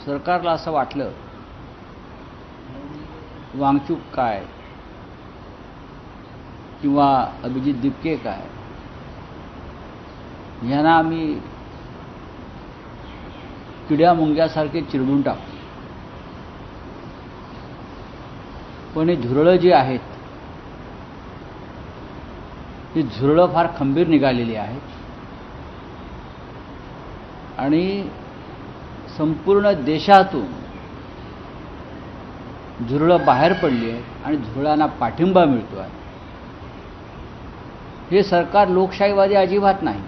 सरकारला असं वाटलं वांगचूक काय किंवा अभिजित दिपके काय यांना आम्ही किड्या मुंग्यासारखे चिरडून टाकू, पण ही झुरळं जी आहेत ही झुरळं फार खंबीर निघालेली आहेत आणि संपूर्ण देशातून झुरळं बाहेर पडली आहेत आणि झुरळांना पाठिंबा मिळतो आहे. हे सरकार लोकशाहीवादी अजिबात नाही.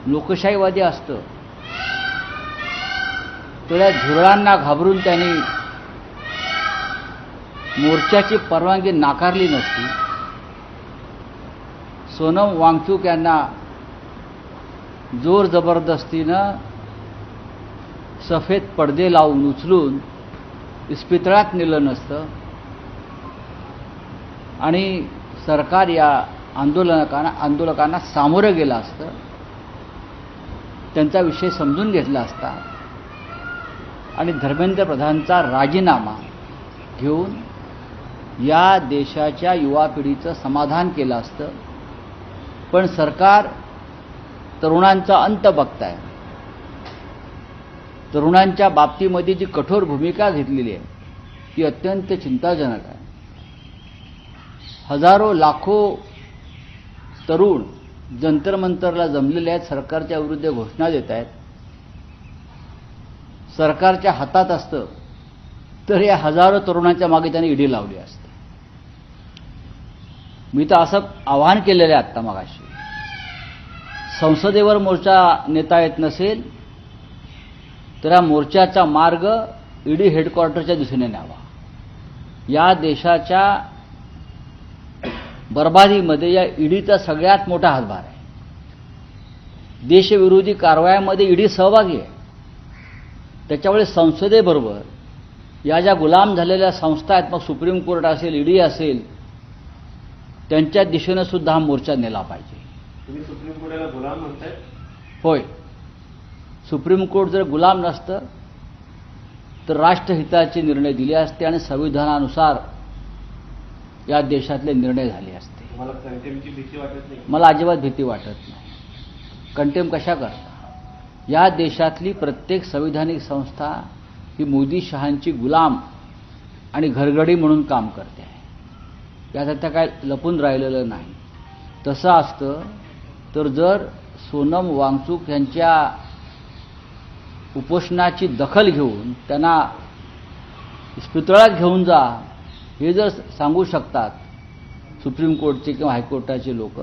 लोकशाहीवादी असतं तर या झुरळांना घाबरून त्यांनी मोर्चाची परवानगी नाकारली नसती. सोनम वांगचूक यांना जोर जबरदस्तीनं सफेद पडदे लावून उचलून इस्पितळात नेलं नसतं आणि सरकार या आंदोलकांना सामोरं गेलं असतं, त्यांचा विषय समजून घेतला असता आणि धर्मेंद्र प्रधानचा राजीनामा घेऊन या देशाच्या युवा पिढीचं समाधान केलं असतं. पण सरकार तरुणांचा अंत बघताय. तरुणांच्या बाबतीमध्ये जी कठोर भूमिका घेतलेली आहे ती अत्यंत चिंताजनक आहे. हजारो लाखो तरुण जंतर मंतरला जमलेले आहेत, सरकारच्या विरुद्ध घोषणा देत आहेत. सरकारच्या हातात असतं तर या हजारो तरुणांच्या मागे त्यांनी ईडी लावली असते. मी तर असं आवाहन केलेलं आहे आत्ता मगाशी, संसदेवर मोर्चा नेता येत नसेल तर या मोर्चाचा मार्ग ईडी हेडक्वार्टरच्या दिशेने न्यावा. या देशाच्या बर्बादीमध्ये या ईडीचा सगळ्यात मोठा हातभार आहे. देशविरोधी कारवायांमध्ये ईडी सहभागी आहे. त्याच्यामुळे संसदेबरोबर या ज्या गुलाम झालेल्या संस्था आहेत, मग सुप्रीम कोर्ट असेल, ईडी असेल, त्यांच्या दिशेनं सुद्धा हा मोर्चा नेला पाहिजे. तुम्ही सुप्रीम कोर्टाला गुलाम म्हणताय? होय. सुप्रीम कोर्ट जर गुलाम नसतं तर राष्ट्रहिताचे निर्णय दिले असते आणि संविधानानुसार या देशातले निर्णय झाले असते. तुम्हाला कंटेम्पची भीती वाटत नाही? मला अजिबात भीती वाटत नाही. कंटेम कशा करता? या देशातली प्रत्येक संविधानिक संस्था ही मोदी शहांची गुलाम आणि घरगडी म्हणून काम करते आहे. यात आता काय लपून राहिलेलं नाही. तसं असतं तर जर सोनम वांगचूक यांच्या उपोषणाची दखल घेऊन त्यांना इस्पितळात घेऊन जा हे जर सांगू शकतात सुप्रीम कोर्टचे किंवा हायकोर्टाचे लोक,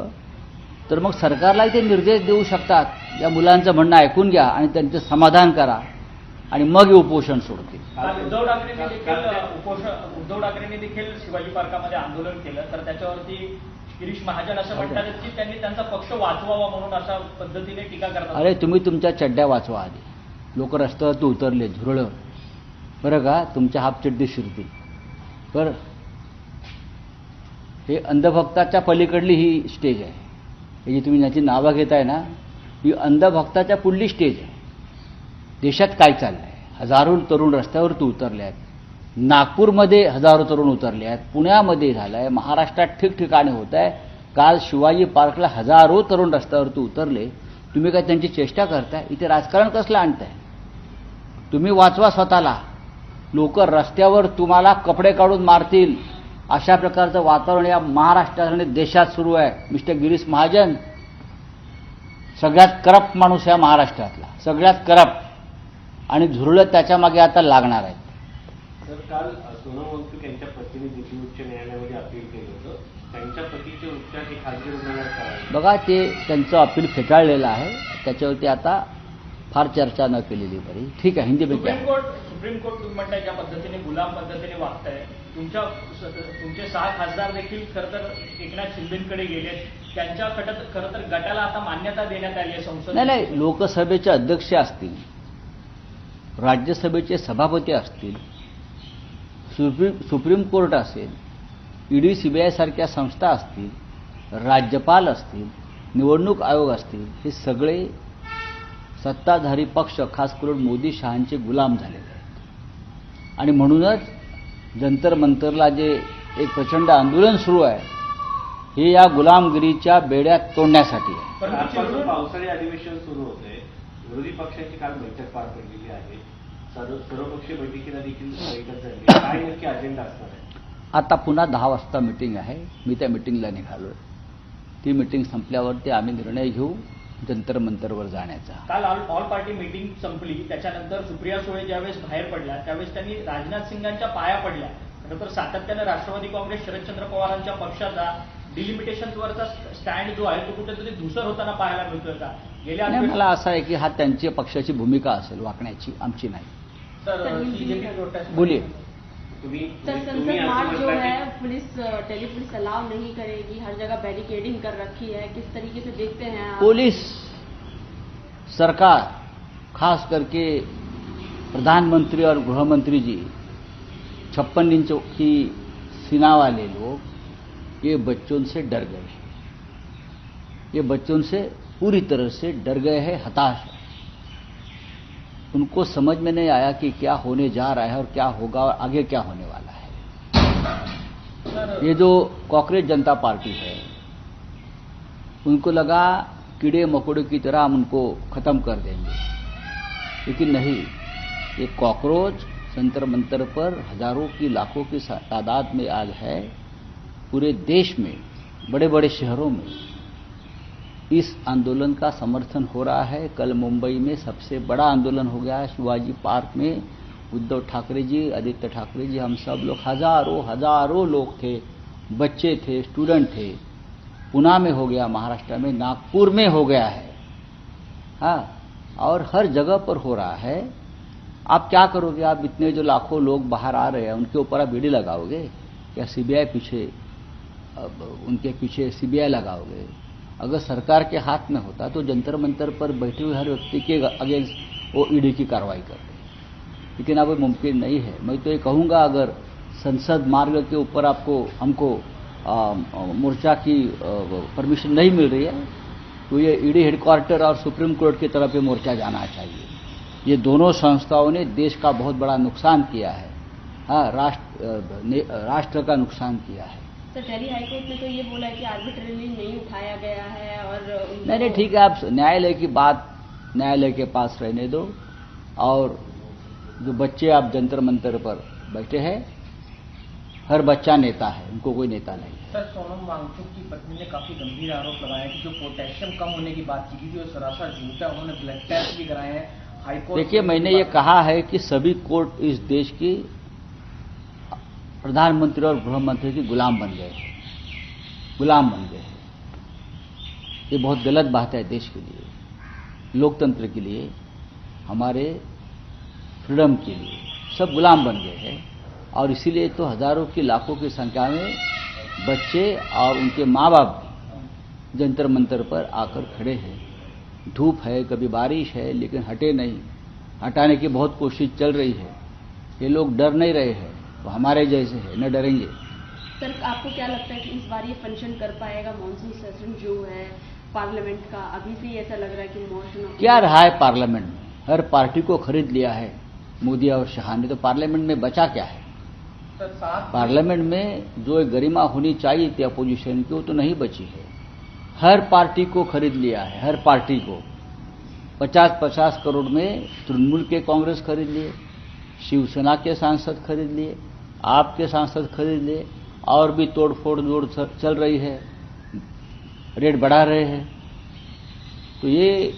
तर मग सरकारलाही ते निर्देश देऊ शकतात, या मुलांचं म्हणणं ऐकून घ्या आणि त्यांचं समाधान करा आणि मग हे उपोषण सोडतील. उद्धव ठाकरेंनी देखील शिवाजी पार्कामध्ये आंदोलन केलं, तर त्याच्यावरती गिरीश महाजन असं म्हणतात की त्यांनी त्यांचा पक्ष वाचवावा म्हणून अशा पद्धतीने टीका करतात. अरे तुम्ही तुमच्या चड्ड्या वाचवा आधी. लोक रस्त्यावर उतरले झुरळं, बरं का, तुमच्या हाफ चड्डी शिरतील. बरं, हे अंधभक्ताच्या पलीकडली ही स्टेज आहे. हे जी तुम्ही याची नावं घेताय ना, ही अंधभक्ताच्या पुढली स्टेज आहे. देशात काय चाललं आहे? हजारो तरुण रस्त्यावरती उतरले आहेत. नागपूरमध्ये हजारो तरुण उतरले आहेत. पुण्यामध्ये झालं आहे. महाराष्ट्रात ठिकठिकाणी होत आहे. काल शिवाजी पार्कला हजारो तरुण रस्त्यावरती उतरले. तुम्ही काय त्यांची चेष्टा करताय? इथे राजकारण कसलं आणताय? तुम्ही वाचवा स्वतःला. लोक रस्त्यावर तुम्हाला कपडे काढून मारतील अशा प्रकारचं वातावरण या महाराष्ट्रात आणि देशात सुरू आहे. मिस्टर गिरीश महाजन सगळ्यात करप्ट माणूस या महाराष्ट्रातला, सगळ्यात करप्ट, आणि झुरळं त्याच्या मागे आता लागणार आहेत. तर काल सोनम वांगचूक यांच्या पतीने दिल्ली उच्च न्यायालयामध्ये अपील केलं होतं. त्यांच्या पतीचे उपचार हे खासगी रुग्णालयात करावे. बघा, ते त्यांचं अपील फेटाळलेलं आहे. त्याच्यावरती आता फार चर्चा न केलेली बरी. ठीक आहे, हिंदीमध्ये सुप्रीम कोर्ट तुम्ही म्हणताय ज्या पद्धतीने गुलाम पद्धतीने वागताय, तुमचे 6 खासदार देखील खरं तर एकनाथ शिंदेकडे गेलेत. त्यांच्या खरं तर गटाला आता मान्यता देण्यात आली आहे संसद. नाही, लोकसभेचे अध्यक्ष असतील, राज्यसभेचे सभापती असतील, सुप्रीम कोर्ट असेल, ईडी सीबीआय सारख्या संस्था असतील, राज्यपाल असतील, निवडणूक आयोग असतील, हे सगळे सत्ताधारी पक्ष खास करून मोदी शहांचे गुलाम झालेले आहेत. आणि म्हणूनच जंतर मंतरला जे एक प्रचंड आंदोलन सुरू आहे हे या गुलामगिरीच्या बेड्यात तोडण्यासाठी आहे. पण आजपासून पावसाळी अधिवेशन सुरू होते. विरोधी पक्षांची काल बैठक पार पडलेली आहे. सर्वपक्षीय बैठकीला देखील बैठक झाली. काय नक्की अजेंडा असणार आहे? आता पुन्हा 10 वाजता मीटिंग आहे. मी त्या मीटिंगला निघालोय. ती मीटिंग संपल्यावरती आम्ही निर्णय घेऊ जंतर मंतरवर जाण्याचा. काल ऑल पार्टी मीटिंग संपली, त्याच्यानंतर सुप्रिया सुळे ज्यावेळेस बाहेर पडल्या त्यावेळेस त्यांनी राजनाथ सिंगांच्या पाया पडल्या. खरं तर सातत्यानं राष्ट्रवादी काँग्रेस शरदचंद्र पवारांच्या पक्षाचा डिलिमिटेशनवरचा स्टँड जो आहे तो कुठेतरी धुसर होताना पाहायला मिळतोय का? गेल्या आणि मला असं आहे की हा त्यांची पक्षाची भूमिका असेल वाकण्याची, आमची नाही. बोलिए. सर, संसद मार्च जो है पुलिस दिल्ली पुलिस अलाउ नहीं करेगी, हर जगह बैरिकेडिंग कर रखी है, किस तरीके से देखते हैं आप? पुलिस, सरकार, खास करके प्रधानमंत्री और गृह मंत्री जी 56 इंच की सीना वाले लोग ये बच्चों से डर गए हैं. ये बच्चों से पूरी तरह से डर गए हैं, हताश हैं. उनको समझ में नहीं आया कि क्या होने जा रहा है और क्या होगा और आगे क्या होने वाला है. ये जो कॉकरोच जनता पार्टी है उनको लगा कीड़े मकोड़े की तरह हम उनको खत्म कर देंगे, लेकिन नहीं. ये कॉकरोच जंतर मंतर पर हजारों की लाखों की तादाद में आज है. पूरे देश में बड़े बड़े शहरों में इस आंदोलन का समर्थन हो रहा है. कल मुंबई में सबसे बड़ा आंदोलन हो गया है शिवाजी पार्क में. उद्धव ठाकरे जी, आदित्य ठाकरे जी, हम सब लोग हजारों लोग थे, बच्चे थे, स्टूडेंट थे. पुणे में हो गया, महाराष्ट्र में, नागपुर में हो गया है. हाँ, और हर जगह पर हो रहा है. आप क्या करोगे? आप इतने जो लाखों लोग बाहर आ रहे हैं उनके ऊपर आप ईडी लगाओगे या सीबीआई पीछे, उनके पीछे सीबीआई लगाओगे? अगर सरकार के हाथ में होता तो जंतर मंतर पर बैठे हुए हर व्यक्ति के अगेंस्ट वो ईडी की कार्रवाई करते, लेकिन अब मुमकिन नहीं है. मैं तो ये कहूँगा, अगर संसद मार्ग के ऊपर हमको मोर्चा की परमिशन नहीं मिल रही है तो ये ईडी हेडक्वार्टर और सुप्रीम कोर्ट की तरफ ये मोर्चा जाना चाहिए. ये दोनों संस्थाओं ने देश का बहुत बड़ा नुकसान किया है. हाँ, राष्ट्र का नुकसान किया है. सर, दिल्ली हाईकोर्ट ने तो ये बोला है कि आर्बिट्रेरली नहीं उठाया गया है और नहीं, ठीक है. आप न्यायालय की बात न्यायालय के पास रहने दो. और जो बच्चे आप जंतर मंतर पर बैठे हैं, हर बच्चा नेता है, उनको कोई नेता नहीं है. सर, सोनम वांगचुक की पत्नी ने काफी गंभीर आरोप लगाया कि जो पोटेशियम कम होने की बात की थी वो सरासर झूठ है. उन्होंने ब्लड टेस्ट भी कराए हैं. हाईकोर्ट देखिए, मैंने ये कहा है कि सभी कोर्ट इस देश की प्रधानमंत्री और गृह मंत्री की गुलाम बन गए हैं. ये बहुत गलत बात है देश के लिए, लोकतंत्र के लिए, हमारे फ्रीडम के लिए. सब गुलाम बन गए हैं. और इसीलिए तो हजारों की लाखों की संख्या में बच्चे और उनके माँ बाप भी जंतर मंतर पर आकर खड़े हैं. धूप है, कभी बारिश है, लेकिन हटे नहीं. हटाने की बहुत कोशिश चल रही है. ये लोग डर नहीं रहे हैं, वो हमारे जैसे है, न डरेंगे. सर, आपको क्या लगता है कि इस बार ये फंक्शन कर पाएगा मॉनसून सेशन जो है पार्लियामेंट का? अभी से ही ऐसा लग रहा है कि मॉनसून क्या रहा है पार्लियामेंट में? हर पार्टी को खरीद लिया है मोदी और शाह ने. तो पार्लियामेंट में बचा क्या है? पार्लियामेंट में जो एक गरिमा होनी चाहिए थी अपोजिशन की, वो तो नहीं बची है. हर पार्टी को खरीद लिया है, हर पार्टी को. 50-50 करोड़ में तृणमूल के कांग्रेस खरीद लिए, शिवसेना के सांसद खरीद लिए, आपके सांसद खरीद लिए, और भी तोड़फोड़ चल रही है, रेट बढ़ा रहे हैं. तो ये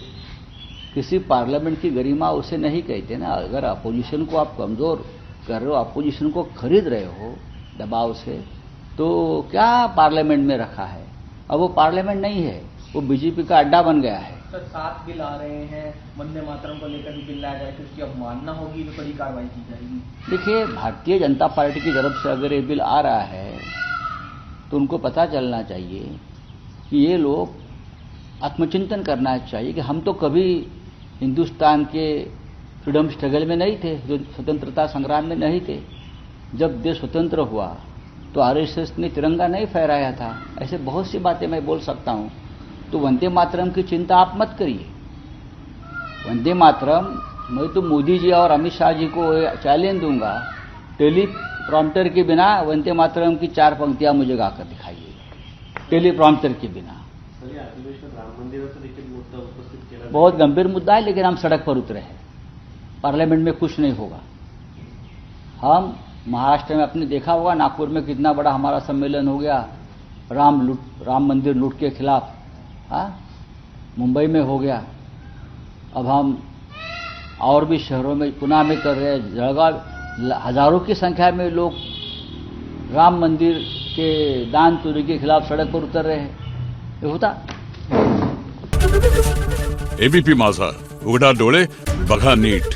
किसी पार्लियामेंट की गरिमा उसे नहीं कहते ना. अगर अपोजिशन को आप कमजोर कर रहे हो, अपोजिशन को खरीद रहे हो दबाव से, तो क्या पार्लियामेंट में रखा है? अब वो पार्लियामेंट नहीं है, वो बीजेपी का अड्डा बन गया है. सर, 7 बिल आ रहे हैं, वंदे मातरम को लेकर भी बिल लाया जाए, तो उसकी अवमानना होगी तो बड़ी कार्रवाई की जाएगी. देखिए, भारतीय जनता पार्टी की तरफ से अगर ये बिल आ रहा है तो उनको पता चलना चाहिए कि ये लोग आत्मचिंतन करना चाहिए कि हम तो कभी हिंदुस्तान के फ्रीडम स्ट्रगल में नहीं थे, जो स्वतंत्रता संग्राम में नहीं थे. जब देश स्वतंत्र हुआ तो आरएसएस ने तिरंगा नहीं फहराया था. ऐसे बहुत सी बातें मैं बोल सकता हूं. तो वंदे मातरम की चिंता आप मत करिए. वंदे मातरम, मैं तो मोदी जी और अमित शाह जी को चैलेंज दूंगा, टेली प्रॉम्प्टर के बिना वंदे मातरम की 4 पंक्तियां मुझे गाकर दिखाइए, टेली प्रॉम्प्टर के बिना। सर, या अधिवेशन राम मंदिराचा देखील मुद्दा उपस्थित केला बहुत गंभीर मुद्दा है, लेकिन हम सड़क पर उतरे हैं, पार्लियामेंट में कुछ नहीं होगा। हम महाराष्ट्र में आपने देखा होगा, नागपुर में कितना बड़ा हमारा सम्मेलन हो गया राम मंदिर लूट के खिलाफ, मुंबई में हो गया, अब हम और भी शहरों में, पुणे में कर रहे हैं, जळगाव, हजारों की संख्या में लोग राम मंदिर के दान चोरी के खिलाफ सड़क पर उतर रहे हैं। ये होता। एबीपी माझा, उघडा डोळे बघा नीट।